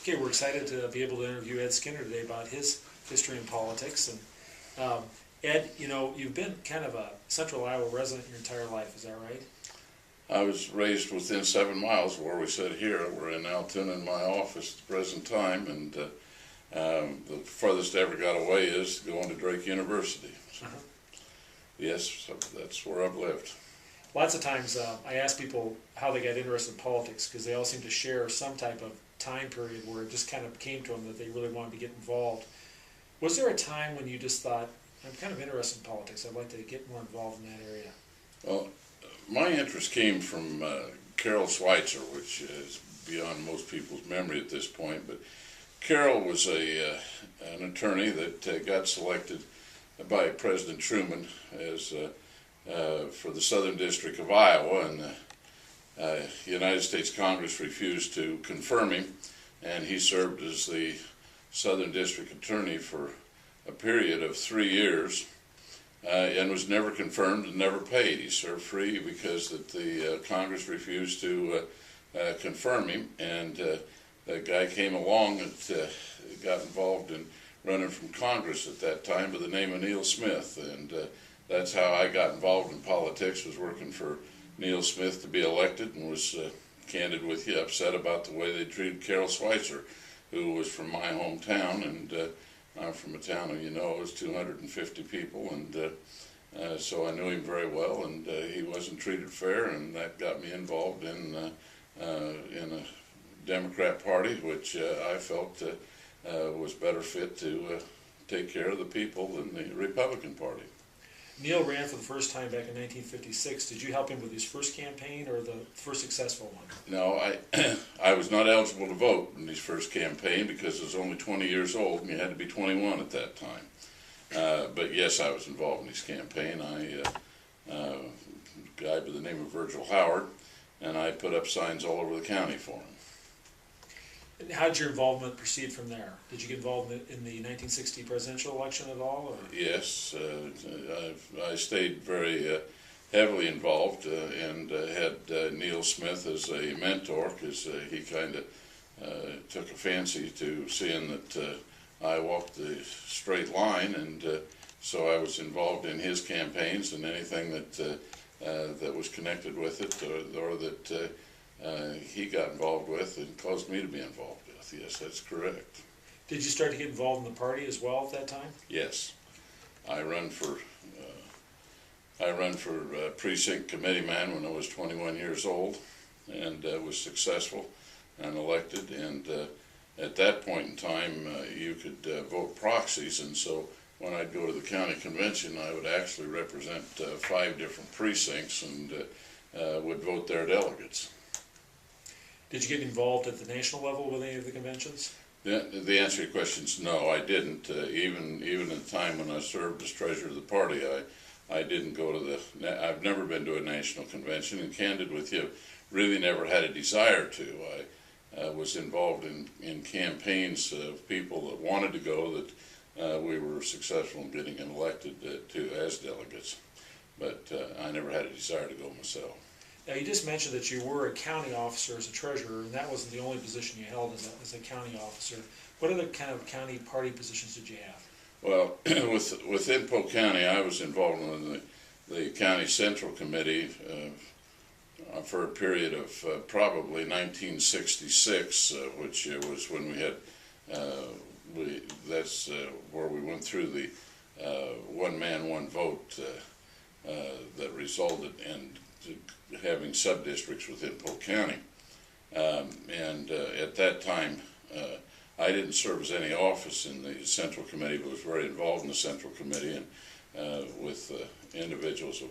Okay, we're excited to be able to interview Ed Skinner today about his history in politics. And Ed, you know, you've been kind of a Central Iowa resident your entire life, is that right? I was raised within 7 miles of where we sit here. We're in Altoona in my office at the present time, and the farthest I ever got away is going to Drake University. So, yes, that's where I've lived. Lots of times I ask people how they got interested in politics because they all seem to share some type of time period where it just kind of came to them that they really wanted to get involved. Was there a time when you just thought, I'm kind of interested in politics, I'd like to get more involved in that area? Well, my interest came from Carol Schweitzer, which is beyond most people's memory at this point, but Carol was an attorney that got selected by President Truman as for the Southern District of Iowa, and the United States Congress refused to confirm him, and he served as the Southern District Attorney for a period of 3 years and was never confirmed and never paid. He served free because the Congress refused to confirm him, and a guy came along that got involved in running from Congress at that time by the name of Neil Smith, and that's how I got involved in politics, was working for Neil Smith to be elected, and was, candid with you, upset about the way they treated Carol Schweitzer, who was from my hometown, and I'm from a town of, it was 250 people, and so I knew him very well, and he wasn't treated fair, and that got me involved in a Democrat Party, which I felt was better fit to take care of the people than the Republican Party. Neil ran for the first time back in 1956. Did you help him with his first campaign or the first successful one? No, I was not eligible to vote in his first campaign because I was only 20 years old and you had to be 21 at that time. But yes, I was involved in his campaign. A guy by the name of Virgil Howard, and I put up signs all over the county for him. And how did your involvement proceed from there? Did you get involved in the 1960 presidential election at all? Or? Yes, I stayed very heavily involved and had Neil Smith as a mentor, because he kind of took a fancy to seeing that I walked the straight line, and so I was involved in his campaigns and anything that was connected with it or that he got involved with and caused me to be involved with. Yes, that's correct. Did you start to get involved in the party as well at that time? Yes, I run for precinct committee man when I was 21 years old, and was successful and elected. And at that point in time, you could vote proxies, and so when I'd go to the county convention, I would actually represent 5 different precincts and would vote their delegates. Did you get involved at the national level with any of the conventions? The answer to your question is no, I didn't. Even at the time when I served as treasurer of the party, I didn't go to I've never been to a national convention, and candid with you, really never had a desire to. I was involved in campaigns of people that wanted to go, that we were successful in getting elected to as delegates, but I never had a desire to go myself. Now, you just mentioned that you were a county officer as a treasurer, and that wasn't the only position you held as a county officer. What other kind of county party positions did you have? Well, within Polk County, I was involved in the county central committee for a period of probably 1966, which was when we had, that's where we went through the one man, one vote that resulted in having sub-districts within Polk County. And at that time, I didn't serve as any office in the Central Committee, but was very involved in the Central Committee, and with individuals of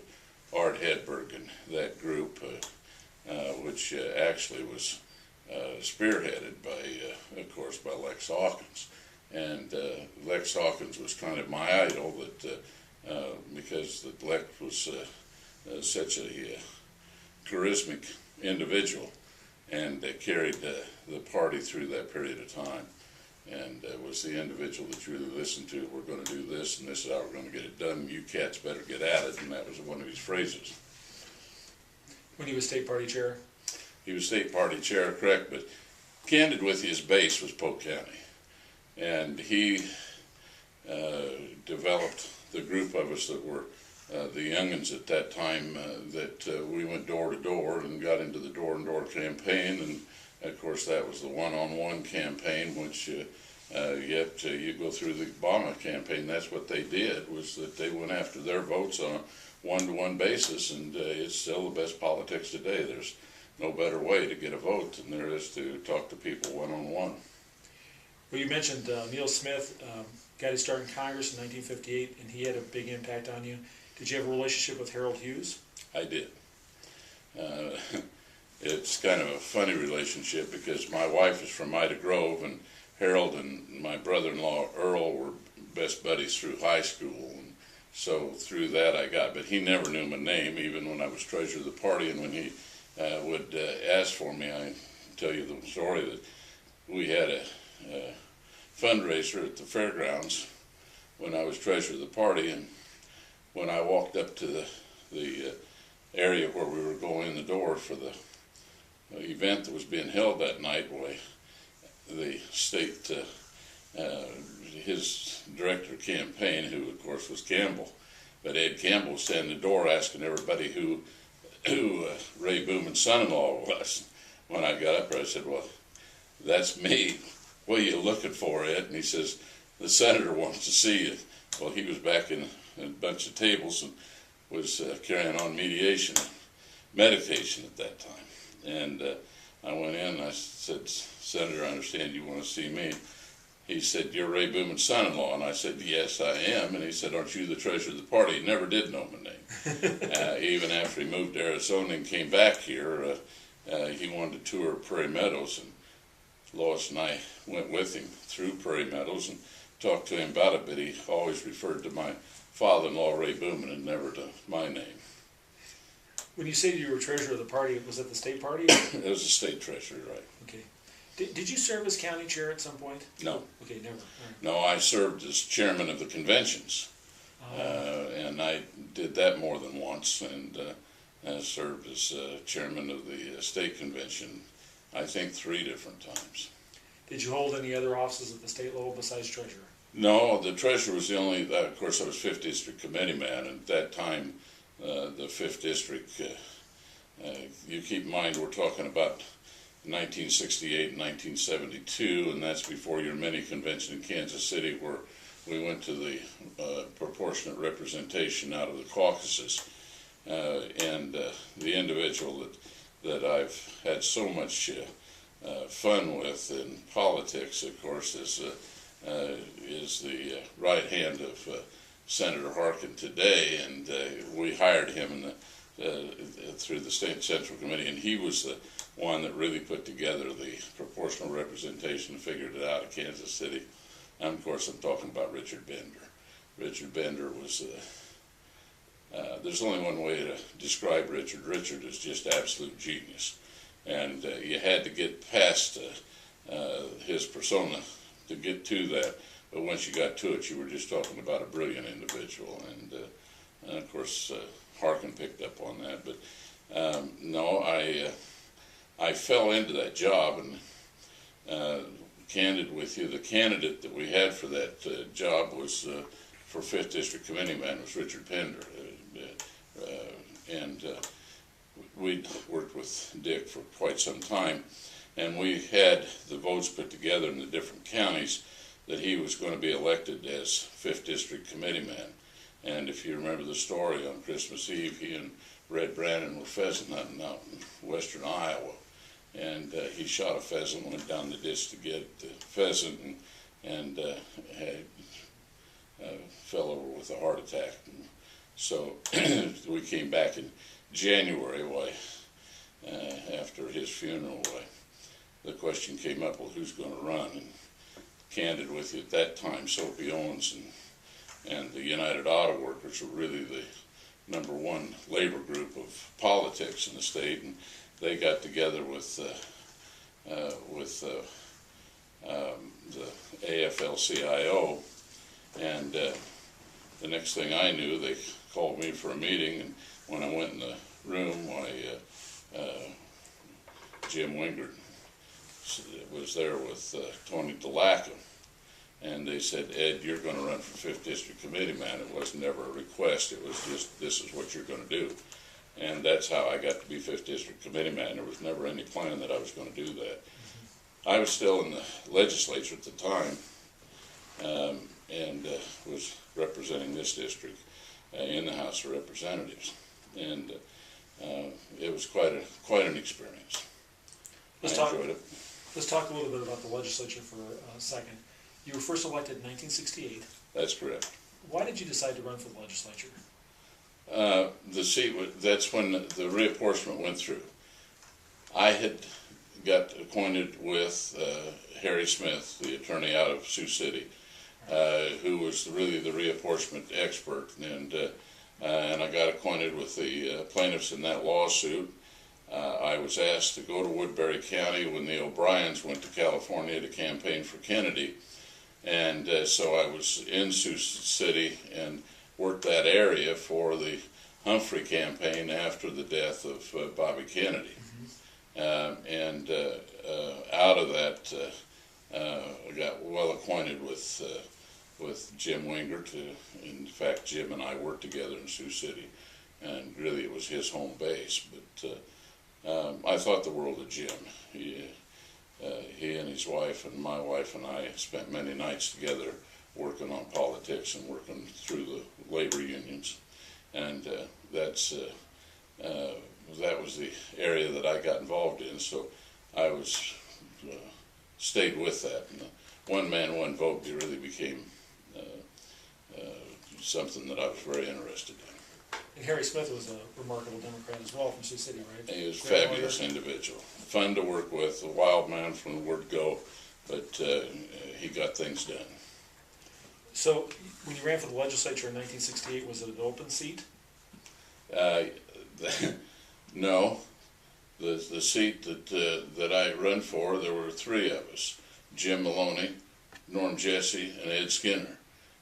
Art Hedberg and that group, which actually was spearheaded by, of course, by Lex Hawkins. And Lex Hawkins was kind of my idol, because Lex was such a charismatic individual, and carried the party through that period of time, and was the individual that you really listened to. We're going to do this, and this is how we're going to get it done. You cats better get at it, and that was one of his phrases. When he was state party chair? He was state party chair, correct, but candid with you, his base was Polk County, and he developed the group of us that were the youngins at that time, that we went door to door and got into the door-to-door campaign, and of course that was the one-on-one campaign, which yet you go through the Obama campaign. That's what they did, was that they went after their votes on a one-to-one basis, and it's still the best politics today. There's no better way to get a vote than there is to talk to people one-on-one. Well, you mentioned Neil Smith, got his start in Congress in 1958, and he had a big impact on you. Did you have a relationship with Harold Hughes? I did. It's kind of a funny relationship because my wife is from Ida Grove, and Harold and my brother-in-law Earl were best buddies through high school, and so through that I got, but he never knew my name, even when I was treasurer of the party, and when he would ask for me, I tell you the story that we had a fundraiser at the fairgrounds when I was treasurer of the party, and when I walked up to the area where we were going in the door for the event that was being held that night, boy, the state, his director of campaign, who of course was Campbell, but Ed Campbell was standing at the door asking everybody who Ray Booman's son-in-law was. When I got up there, I said, "Well, that's me. What are you looking for, Ed?" And he says, "The senator wants to see you." Well, he was back in a bunch of tables and was carrying on medication at that time. And I went in and I said, "Senator, I understand you want to see me." He said, "You're Ray Booman's son-in-law." And I said, "Yes, I am." And he said, "Aren't you the treasurer of the party?" He never did know my name. Even after he moved to Arizona and came back here, he wanted to tour Prairie Meadows, and Lois and I went with him through Prairie Meadows and talked to him about it, but he always referred to my father-in-law, Ray Booman, and never to my name. When you say you were treasurer of the party, was that the state party? It was a state treasurer, right? Okay. Did you serve as county chair at some point? No. Okay, never. All right. No, I served as chairman of the conventions, and I did that more than once, and served as chairman of the state convention, I think 3 different times. Did you hold any other offices at the state level besides treasurer? No, the treasurer was the only, of course I was 5th District committee man, and at that time the 5th District, you keep in mind we're talking about 1968 and 1972, and that's before your mini convention in Kansas City, where we went to the proportionate representation out of the caucuses. And the individual that I've had so much fun with in politics, of course, is the right hand of Senator Harkin today, and we hired him through the State Central Committee, and he was the one that really put together the proportional representation and figured it out in Kansas City. And of course I'm talking about Richard Bender. Richard Bender was, there's only one way to describe Richard. Richard is just absolute genius. And you had to get past his persona to get to that. But once you got to it, you were just talking about a brilliant individual. And of course, Harkin picked up on that. But no, I fell into that job, and candid with you, the candidate that we had for that job was for 5th District Committee man was Richard Bender, and we'd worked with Dick for quite some time, and we had the votes put together in the different counties that he was going to be elected as 5th District Committee man. And if you remember the story, on Christmas Eve, he and Red Brandon were pheasant hunting out in western Iowa. And he shot a pheasant, went down the ditch to get the pheasant, and fell over with a heart attack. And so we came back in January, after his funeral, the question came up, well, who's going to run? And candid with you, at that time, Soapy Owens and the United Auto Workers were really the _1 labor group of politics in the state, and they got together with the AFL-CIO, and the next thing I knew, they called me for a meeting, and when I went in the room, Jim Wingard was there with Tony Delacco, and they said, Ed, you're going to run for 5th District Committee Man. It was never a request. It was just, this is what you're going to do. And that's how I got to be 5th District Committee Man. There was never any plan that I was going to do that. I was still in the legislature at the time, and was representing this district in the House of Representatives. And it was quite an experience. I enjoyed it. Let's talk a little bit about the legislature for a second. You were first elected in 1968. That's correct. Why did you decide to run for the legislature? The seat, that's when the reapportionment went through. I had got acquainted with Harry Smith, the attorney out of Sioux City, who was really the reapportionment expert, and I got acquainted with the plaintiffs in that lawsuit. I was asked to go to Woodbury County when the O'Briens went to California to campaign for Kennedy, and so I was in Sioux City and worked that area for the Humphrey campaign after the death of Bobby Kennedy. And out of that, I got well acquainted with Jim Wingert. In fact, Jim and I worked together in Sioux City, and really it was his home base. But I thought the world of Jim. He and his wife and my wife and I spent many nights together working on politics and working through the labor unions, and that was the area that I got involved in. So I was stayed with that, and one man, one vote really became something that I was very interested in. And Harry Smith was a remarkable Democrat as well from Sioux City, right? He was a fabulous individual, fun to work with, a wild man from the word go, but he got things done. So, when you ran for the legislature in 1968, was it an open seat? No. The seat that I run for, there were 3 of us: Jim Maloney, Norm Jesse, and Ed Skinner.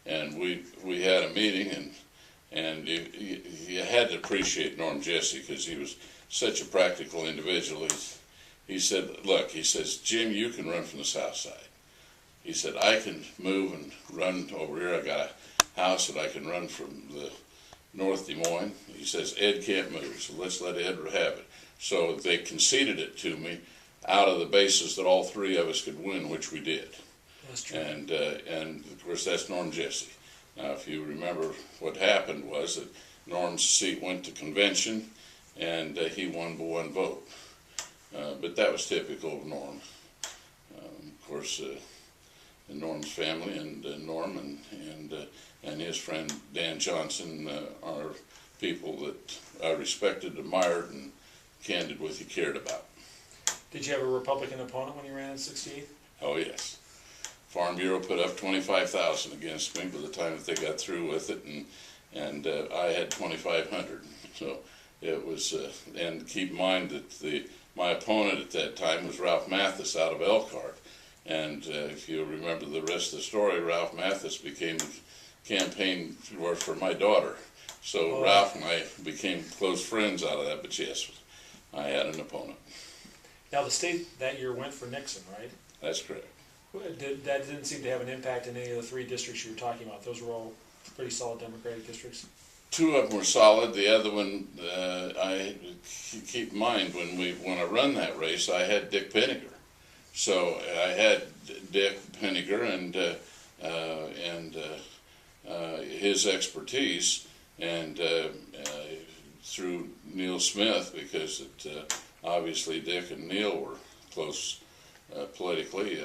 And we had a meeting, and you had to appreciate Norm Jesse because he was such a practical individual. He said, look, he says, Jim, you can run from the south side. He said, I can move and run over here. I got a house that I can run from the North Des Moines. He says, Ed can't move, so let's let Ed have it. So they conceded it to me out of the basis that all 3 of us could win, which we did. That's true. And of course, that's Norm Jesse. Now, if you remember, what happened was that Norm's seat went to convention, and he won by 1 vote. But that was typical of Norm. Of course, Norm's family and Norm and his friend Dan Johnson are people that I respected, admired, and candid with you, cared about. Did you have a Republican opponent when you ran in '68? Oh yes. Farm Bureau put up 25,000 against me by the time that they got through with it, and I had 2,500. So it was, and keep in mind that my opponent at that time was Ralph Mathis out of Elkhart. And if you remember the rest of the story, Ralph Mathis became the campaign for my daughter. So Ralph and I became close friends out of that, but yes, I had an opponent. Now, the state that year went for Nixon, right? That's correct. That didn't seem to have an impact in any of the 3 districts you were talking about. Those were all pretty solid Democratic districts. 2 of them were solid. The other one, I keep in mind, when I run that race, I had Dick Penniger. So I had Dick Penniger and his expertise, and through Neil Smith, because obviously Dick and Neil were close politically.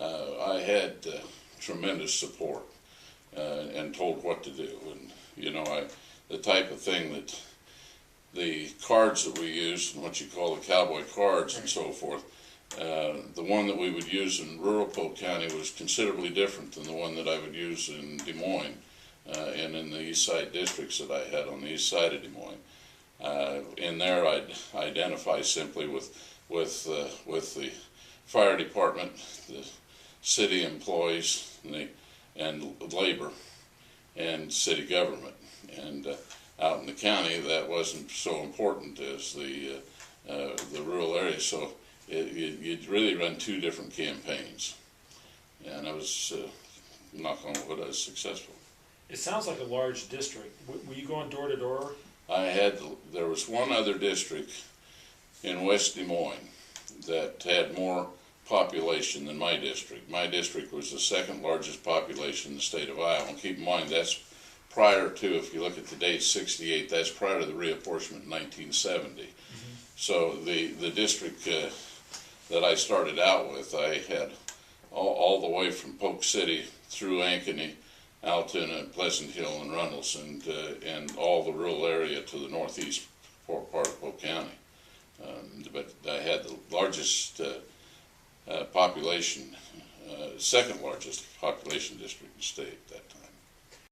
I had tremendous support and told what to do, and the type of thing that the cards that we used, and what you call the cowboy cards and so forth. The one that we would use in rural Polk County was considerably different than the one that I would use in Des Moines and in the east side districts that I had on the east side of Des Moines. In there, I'd identify simply with the fire department, the city employees, and labor, and city government. And out in the county, that wasn't so important as the rural area. So you'd really run two different campaigns, and I was, knock on wood, I was successful. It sounds like a large district. Were you going door to door? There was one other district in West Des Moines that had more population than my district. My district was the second largest population in the state of Iowa. And keep in mind, that's prior to, if you look at the date 68, that's prior to the reapportionment in 1970. Mm-hmm. So the district that I started out with, I had all the way from Polk City through Ankeny, Altoona, Pleasant Hill, and Runnels, and all the rural area to the northeast part of Polk County. But I had the largest population, second largest population district in the state at that time.